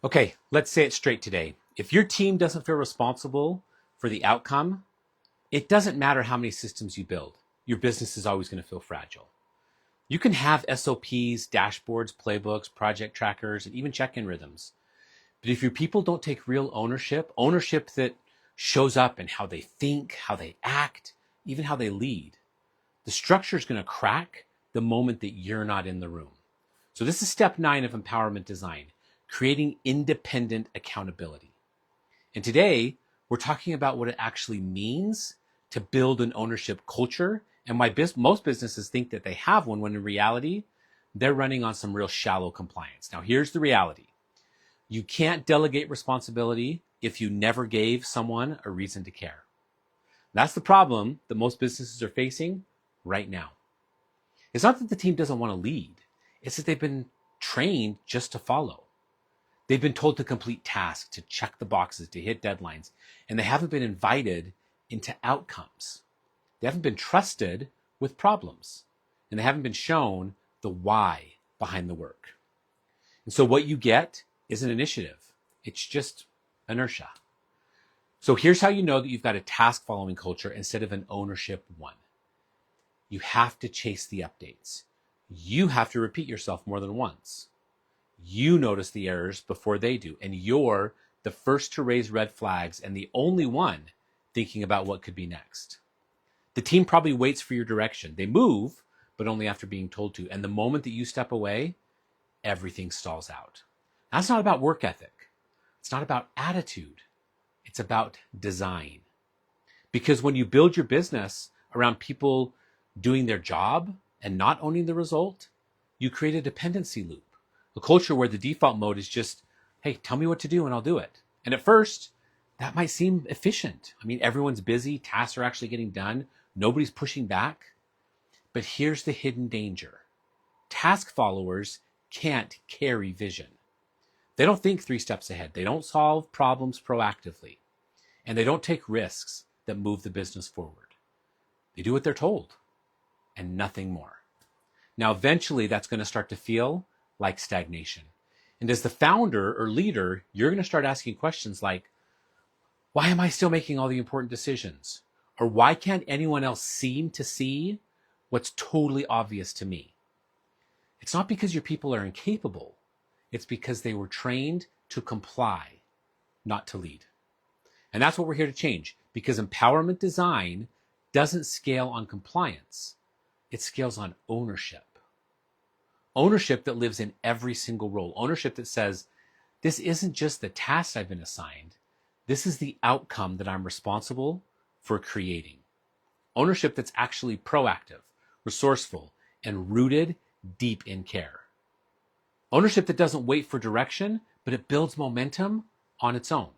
Okay, let's say it straight today. If your team doesn't feel responsible for the outcome, it doesn't matter how many systems you build. Your business is always going to feel fragile. You can have SOPs, dashboards, playbooks, project trackers, and even check-in rhythms. But if your people don't take real ownership that shows up in how they think, how they act, even how they lead, the structure is going to crack the moment that you're not in the room. So this is step 9 of empowerment design, creating independent accountability. And today, we're talking about what it actually means to build an ownership culture and why most businesses think that they have one when in reality, they're running on some real shallow compliance. Now, here's the reality. You can't delegate responsibility if you never gave someone a reason to care. That's the problem that most businesses are facing right now. It's not that the team doesn't want to lead. It's that they've been trained just to follow. They've been told to complete tasks, to check the boxes, to hit deadlines, and they haven't been invited into outcomes. They haven't been trusted with problems, and they haven't been shown the why behind the work. And so what you get is an initiative. It's just inertia. So here's how you know that you've got a task following culture instead of an ownership one. You have to chase the updates. You have to repeat yourself more than once. You notice the errors before they do, and you're the first to raise red flags and the only one thinking about what could be next. The team probably waits for your direction. They move, but only after being told to. And the moment that you step away, everything stalls out. That's not about work ethic. It's not about attitude. It's about design. Because when you build your business around people doing their job and not owning the result, you create a dependency loop. A culture where the default mode is just, hey, tell me what to do and I'll do it. And at first, that might seem efficient. I mean, everyone's busy, tasks are actually getting done, nobody's pushing back. But here's the hidden danger. Task followers can't carry vision. They don't think 3 steps ahead. They don't solve problems proactively. And they don't take risks that move the business forward. They do what they're told and nothing more. Now, eventually, that's going to start to feel like stagnation. And as the founder or leader, you're going to start asking questions like, why am I still making all the important decisions? Or why can't anyone else seem to see what's totally obvious to me? It's not because your people are incapable. It's because they were trained to comply, not to lead. And that's what we're here to change, because empowerment design doesn't scale on compliance. It scales on ownership. Ownership that lives in every single role. Ownership that says, this isn't just the task I've been assigned. This is the outcome that I'm responsible for creating. Ownership that's actually proactive, resourceful, and rooted deep in care. Ownership that doesn't wait for direction, but it builds momentum on its own.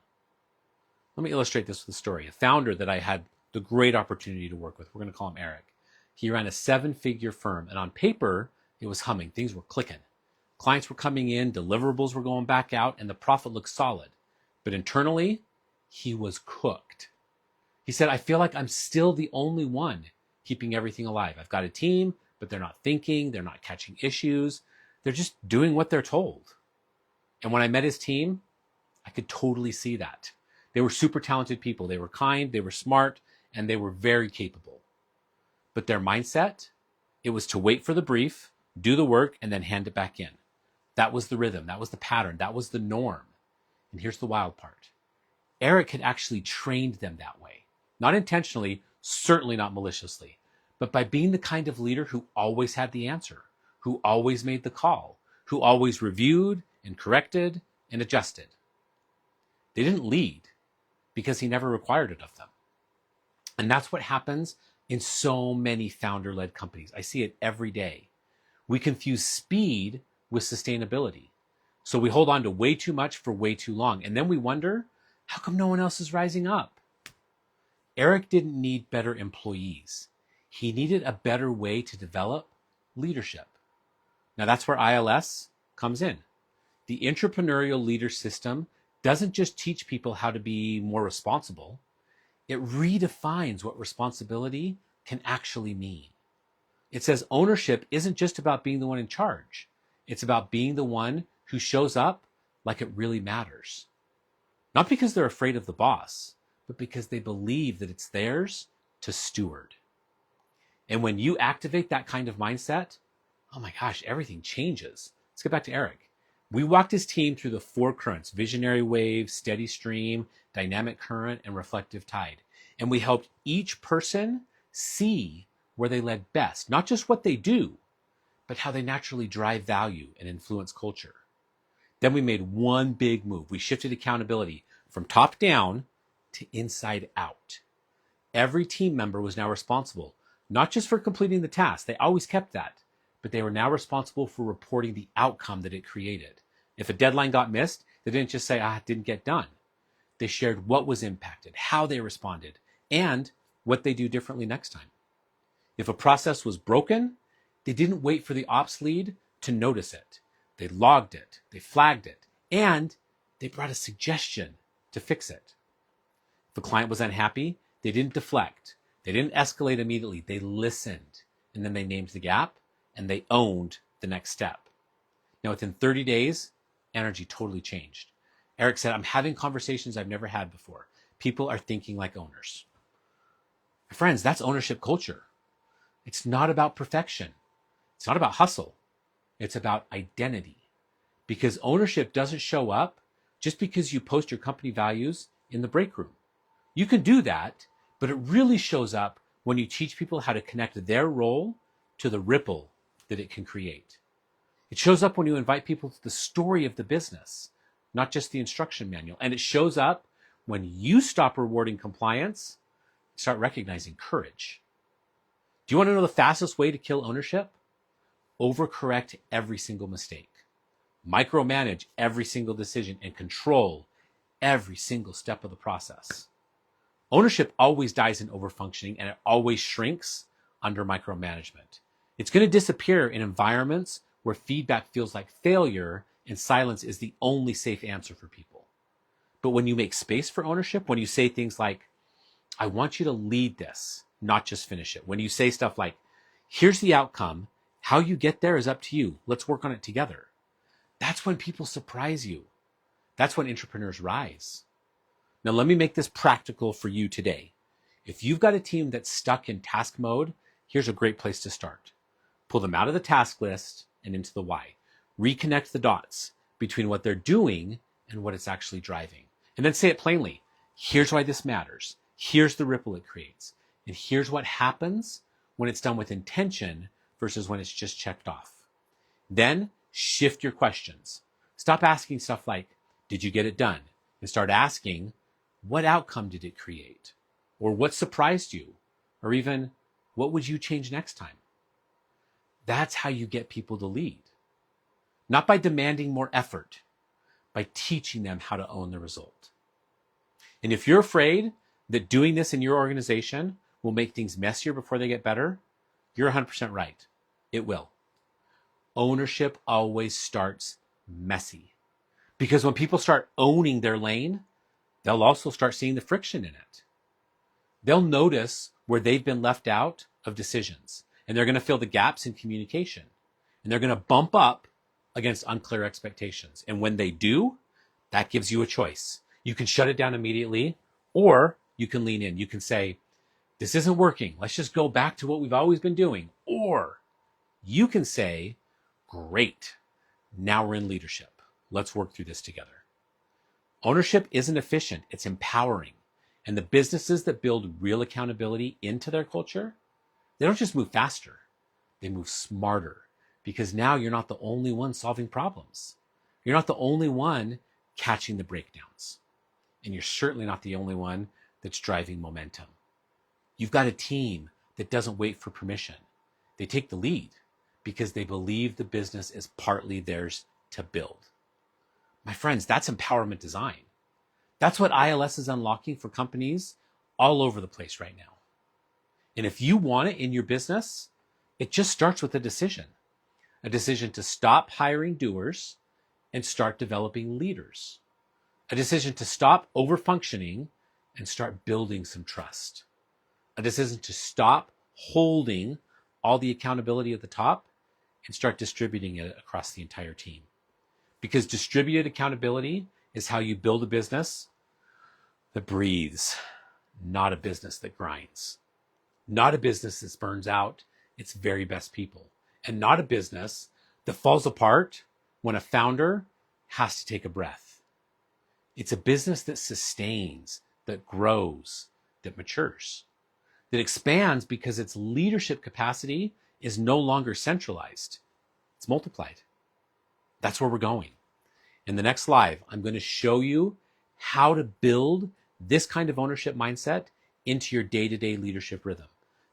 Let me illustrate this with a story. A founder that I had the great opportunity to work with, we're going to call him Eric. He ran a 7-figure firm, and on paper, it was humming. Things were clicking. Clients were coming in, deliverables were going back out, and the profit looked solid. But internally, he was cooked. He said, I feel like I'm still the only one keeping everything alive. I've got a team, but they're not thinking, they're not catching issues. They're just doing what they're told. And when I met his team, I could totally see that. They were super talented people. They were kind, they were smart, and they were very capable. But their mindset, it was to wait for the brief, do the work, and then hand it back in. That was the rhythm. That was the pattern. That was the norm. And here's the wild part. Eric had actually trained them that way. Not intentionally, certainly not maliciously, but by being the kind of leader who always had the answer, who always made the call, who always reviewed and corrected and adjusted. They didn't lead because he never required it of them. And that's what happens in so many founder-led companies. I see it every day. We confuse speed with sustainability. So we hold on to way too much for way too long. And then we wonder, how come no one else is rising up? Eric didn't need better employees. He needed a better way to develop leadership. Now that's where ILS comes in. The entrepreneurial leader system doesn't just teach people how to be more responsible. It redefines what responsibility can actually mean. It says ownership isn't just about being the one in charge. It's about being the one who shows up like it really matters. Not because they're afraid of the boss, but because they believe that it's theirs to steward. And when you activate that kind of mindset, oh my gosh, everything changes. Let's get back to Eric. We walked his team through the 4 currents: visionary wave, steady stream, dynamic current, and reflective tide. And we helped each person see where they led best, not just what they do, but how they naturally drive value and influence culture. Then we made one big move. We shifted accountability from top down to inside out. Every team member was now responsible, not just for completing the task, they always kept that, but they were now responsible for reporting the outcome that it created. If a deadline got missed, they didn't just say, it didn't get done. They shared what was impacted, how they responded, and what they do differently next time. If a process was broken, they didn't wait for the ops lead to notice it. They logged it, they flagged it, and they brought a suggestion to fix it. If a client was unhappy, they didn't deflect. They didn't escalate immediately. They listened, and then they named the gap, and they owned the next step. Now, within 30 days, energy totally changed. Eric said, I'm having conversations I've never had before. People are thinking like owners. My friends, that's ownership culture. It's not about perfection. It's not about hustle. It's about identity. Because ownership doesn't show up just because you post your company values in the break room. You can do that, but it really shows up when you teach people how to connect their role to the ripple that it can create. It shows up when you invite people to the story of the business, not just the instruction manual. And it shows up when you stop rewarding compliance, start recognizing courage. Do you want to know the fastest way to kill ownership? Overcorrect every single mistake. Micromanage every single decision and control every single step of the process. Ownership always dies in overfunctioning, and it always shrinks under micromanagement. It's going to disappear in environments where feedback feels like failure and silence is the only safe answer for people. But when you make space for ownership, when you say things like, I want you to lead this, not just finish it. When you say stuff like, here's the outcome, how you get there is up to you. Let's work on it together. That's when people surprise you. That's when entrepreneurs rise. Now, let me make this practical for you today. If you've got a team that's stuck in task mode, here's a great place to start. Pull them out of the task list and into the why. Reconnect the dots between what they're doing and what it's actually driving. And then say it plainly. Here's why this matters. Here's the ripple it creates. And here's what happens when it's done with intention versus when it's just checked off. Then shift your questions. Stop asking stuff like, did you get it done? And start asking, what outcome did it create? Or what surprised you? Or even, what would you change next time? That's how you get people to lead. Not by demanding more effort, by teaching them how to own the result. And if you're afraid that doing this in your organization will make things messier before they get better, you're 100% right. It will. Ownership always starts messy. Because when people start owning their lane, they'll also start seeing the friction in it. They'll notice where they've been left out of decisions, and they're going to fill the gaps in communication, and they're going to bump up against unclear expectations. And when they do, that gives you a choice. You can shut it down immediately, or you can lean in. You can say, this isn't working. Let's just go back to what we've always been doing. Or you can say, great, now we're in leadership. Let's work through this together. Ownership isn't efficient, it's empowering. And the businesses that build real accountability into their culture, they don't just move faster, they move smarter. Because now you're not the only one solving problems. You're not the only one catching the breakdowns. And you're certainly not the only one that's driving momentum. You've got a team that doesn't wait for permission. They take the lead because they believe the business is partly theirs to build. My friends, that's empowerment design. That's what ILS is unlocking for companies all over the place right now. And if you want it in your business, it just starts with a decision to stop hiring doers and start developing leaders, a decision to stop overfunctioning and start building some trust, a decision to stop holding all the accountability at the top and start distributing it across the entire team. Because distributed accountability is how you build a business that breathes, not a business that grinds, not a business that burns out its very best people, and not a business that falls apart when a founder has to take a breath. It's a business that sustains, that grows, that matures, that expands because its leadership capacity is no longer centralized. It's multiplied. That's where we're going. In the next live, I'm going to show you how to build this kind of ownership mindset into your day-to-day leadership rhythm.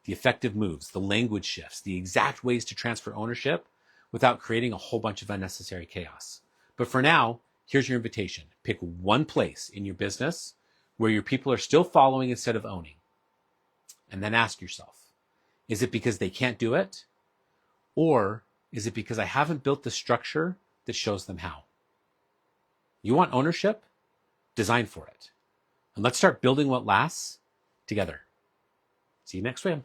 The effective moves, the language shifts, the exact ways to transfer ownership without creating a whole bunch of unnecessary chaos. But for now, here's your invitation. Pick one place in your business where your people are still following instead of owning. And then ask yourself, is it because they can't do it? Or is it because I haven't built the structure that shows them how? You want ownership? Design for it. And let's start building what lasts together. See you next week.